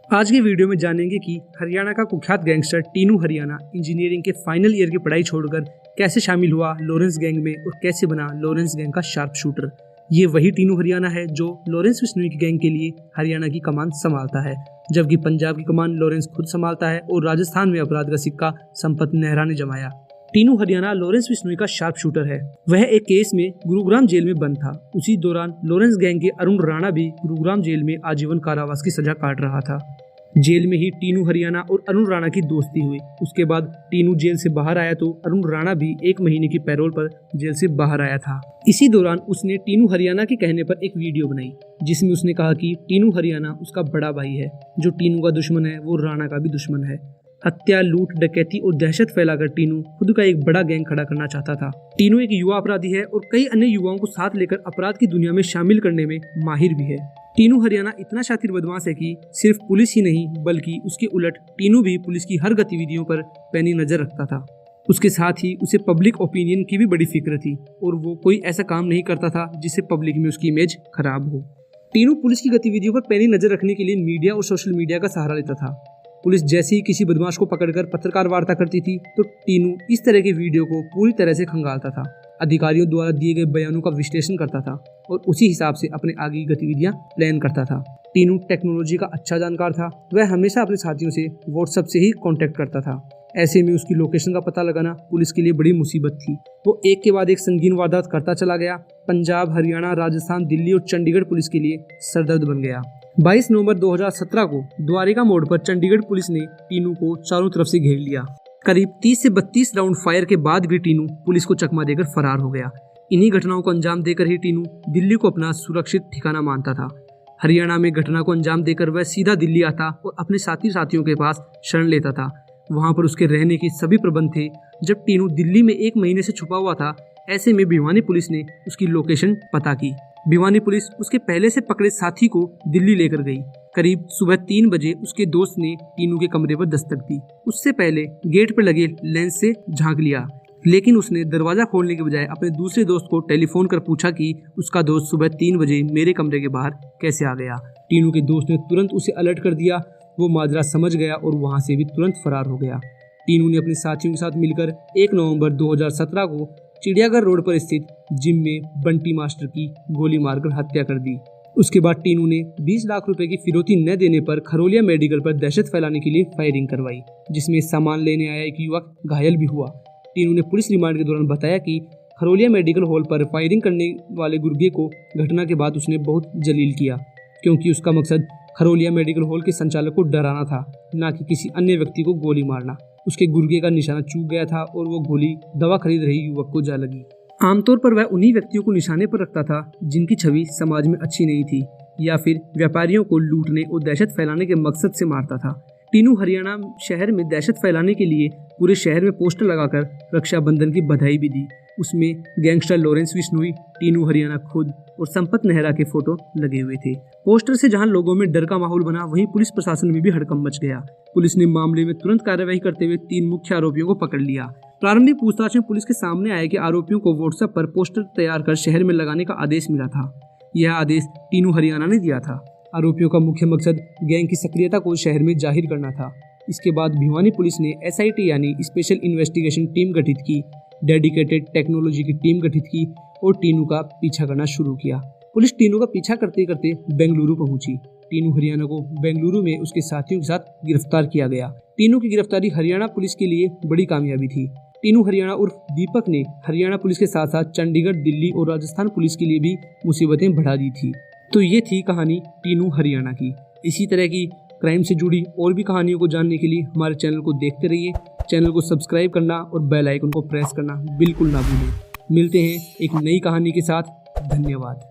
आज के वीडियो में जानेंगे कि हरियाणा का कुख्यात गैंगस्टर टीनू हरियाणा इंजीनियरिंग के फाइनल ईयर की पढ़ाई छोड़कर कैसे शामिल हुआ लॉरेंस गैंग में और कैसे बना लॉरेंस गैंग का शार्प शूटर। ये वही टीनू हरियाणा है जो लॉरेंस बिश्नोई की गैंग के लिए हरियाणा की कमान संभालता है, जबकि पंजाब की कमान लॉरेंस खुद संभालता है और राजस्थान में अपराध का सिक्का संपत नेहरा ने जमाया। टीनू हरियाणा लॉरेंस बिश्नोई का शार्प शूटर है। वह एक केस में गुरुग्राम जेल में बंद था। उसी दौरान लॉरेंस गैंग के अरुण राणा भी गुरुग्राम जेल में आजीवन कारावास की सजा काट रहा था। जेल में ही टीनू हरियाणा और अरुण राणा की दोस्ती हुई। उसके बाद टीनू जेल से बाहर आया तो अरुण राणा भी 1 महीने की पैरोल पर जेल से बाहर आया था। इसी दौरान उसने टीनू हरियाणा के कहने पर एक वीडियो बनाई जिसमें उसने कहा कि टीनू हरियाणा उसका बड़ा भाई है, जो टीनू का दुश्मन है वो राणा का भी दुश्मन है। हत्या, लूट, डकैती और दहशत फैलाकर टीनू खुद का एक बड़ा गैंग खड़ा करना चाहता था। टीनू एक युवा अपराधी है और कई अन्य युवाओं को साथ लेकर अपराध की दुनिया में शामिल करने में माहिर भी है। टीनू हरियाणा इतना शातिर बदमाश है कि सिर्फ पुलिस ही नहीं बल्कि उसके उलट टीनू भी पुलिस की हर गतिविधियों पर पैनी नजर रखता था। उसके साथ ही उसे पब्लिक ओपिनियन की भी बड़ी फिक्र थी और वो कोई ऐसा काम नहीं करता था जिससे पब्लिक में उसकी इमेज खराब हो। टीनू पुलिस की गतिविधियों पर पैनी नजर रखने के लिए मीडिया और सोशल मीडिया का सहारा लेता था। पुलिस जैसे ही किसी बदमाश को पकड़कर पत्रकार वार्ता करती थी तो टीनू इस तरह के वीडियो को पूरी तरह से खंगालता था, अधिकारियों द्वारा दिए गए बयानों का विश्लेषण करता था और उसी हिसाब से अपने आगे की गतिविधियां प्लान करता था। टीनू टेक्नोलॉजी का अच्छा जानकार था। वह हमेशा अपने साथियों से व्हाट्सएप से ही कांटेक्ट करता था। ऐसे में उसकी लोकेशन का पता लगाना पुलिस के लिए बड़ी मुसीबत थी। वो एक के बाद एक संगीन वारदात करता चला गया। पंजाब, हरियाणा, राजस्थान, दिल्ली और चंडीगढ़ पुलिस के लिए सरदर्द बन गया। 22 नवंबर 2017 को द्वारिका मोड़ पर चंडीगढ़ पुलिस ने टीनू को चारों तरफ से घेर लिया। करीब 30 से 32 राउंड फायर के बाद भी टीनू पुलिस को चकमा देकर फरार हो गया। इन्हीं घटनाओं को अंजाम देकर ही टीनू दिल्ली को अपना सुरक्षित ठिकाना मानता था। हरियाणा में घटना को अंजाम देकर वह सीधा दिल्ली आता और अपने साथियों के पास शरण लेता था। वहां पर उसके रहने के सभी प्रबंध थे। जब टीनू दिल्ली में 1 महीने से छुपा हुआ था, ऐसे में भिवानी पुलिस ने उसकी लोकेशन पता की। भिवानी पुलिस उसके पहले से पकड़े साथी को दिल्ली लेकर गई। करीब सुबह 3 बजे उसके दोस्त ने टीनू के कमरे पर दस्तक दी। उससे पहले गेट पर लगे लेंस से झांक लिया, लेकिन उसने दरवाजा खोलने के बजाय अपने दूसरे दोस्त को टेलीफोन कर पूछा कि उसका दोस्त सुबह 3 बजे मेरे कमरे के बाहर कैसे आ गया। टीनू के दोस्त ने तुरंत उसे अलर्ट कर दिया। वो माजरा समझ गया और वहां से भी तुरंत फरार हो गया। टीनू ने अपने साथियों के साथ मिलकर 1 नवंबर 2017 को चिड़ियाघर रोड पर स्थित जिम में बंटी मास्टर की गोली मारकर हत्या कर दी। उसके बाद टीनू ने 20 लाख रुपए की फिरौती न देने पर खरोलिया मेडिकल पर दहशत फैलाने के लिए फायरिंग करवाई, जिसमें सामान लेने आया एक युवक घायल भी हुआ। टीनू ने पुलिस रिमांड के दौरान बताया कि खरोलिया मेडिकल हॉल पर फायरिंग करने वाले गुर्गे को घटना के बाद उसने बहुत जलील किया, क्योंकि उसका मकसद खरोलिया मेडिकल हॉल के संचालक को डराना था, न कि किसी अन्य व्यक्ति को गोली मारना। उसके गुर्गे का निशाना चूक गया था और वो गोली दवा खरीद रही युवक को जा लगी। आमतौर पर वह उन्हीं व्यक्तियों को निशाने पर रखता था जिनकी छवि समाज में अच्छी नहीं थी, या फिर व्यापारियों को लूटने और दहशत फैलाने के मकसद से मारता था। टीनू हरियाणा शहर में दहशत फैलाने के लिए पूरे शहर में पोस्टर लगाकर रक्षाबंधन की बधाई भी दी। उसमें गैंगस्टर लॉरेंस बिश्नोई, टीनू हरियाणा खुद और संपत नेहरा के फोटो लगे हुए थे। पोस्टर से जहां लोगों में डर का माहौल बना, वहीं पुलिस प्रशासन में भी हड़कंप मच गया। पुलिस ने मामले में तुरंत कार्यवाही करते हुए 3 मुख्य आरोपियों को पकड़ लिया। प्रारंभिक पूछताछ में पुलिस के सामने आया कि आरोपियों को व्हाट्सएप पर पोस्टर तैयार कर शहर में लगाने का आदेश मिला था। यह आदेश टीनू हरियाणा ने दिया था। आरोपियों का मुख्य मकसद गैंग की सक्रियता को शहर में जाहिर करना था। इसके बाद भिवानी पुलिस ने SIT यानी स्पेशल इन्वेस्टिगेशन टीम गठित की, डेडिकेटेड टेक्नोलॉजी की टीम गठित की और टीनू का पीछा करना शुरू किया। पुलिस टीनू का पीछा करते करते बेंगलुरु पहुंची। टीनू हरियाणा को बेंगलुरु में उसके साथियों के साथ गिरफ्तार किया गया। टीनू की गिरफ्तारी हरियाणा पुलिस के लिए बड़ी कामयाबी थी। टीनू हरियाणा उर्फ दीपक ने हरियाणा पुलिस के साथ साथ चंडीगढ़, दिल्ली और राजस्थान पुलिस के लिए भी मुसीबतें बढ़ा दी थी। तो ये थी कहानी टीनू हरियाणा की। इसी तरह की क्राइम से जुड़ी और भी कहानियों को जानने के लिए हमारे चैनल को देखते रहिए। चैनल को सब्सक्राइब करना और बेल आइकन को प्रेस करना बिल्कुल ना भूलें। मिलते हैं एक नई कहानी के साथ। धन्यवाद।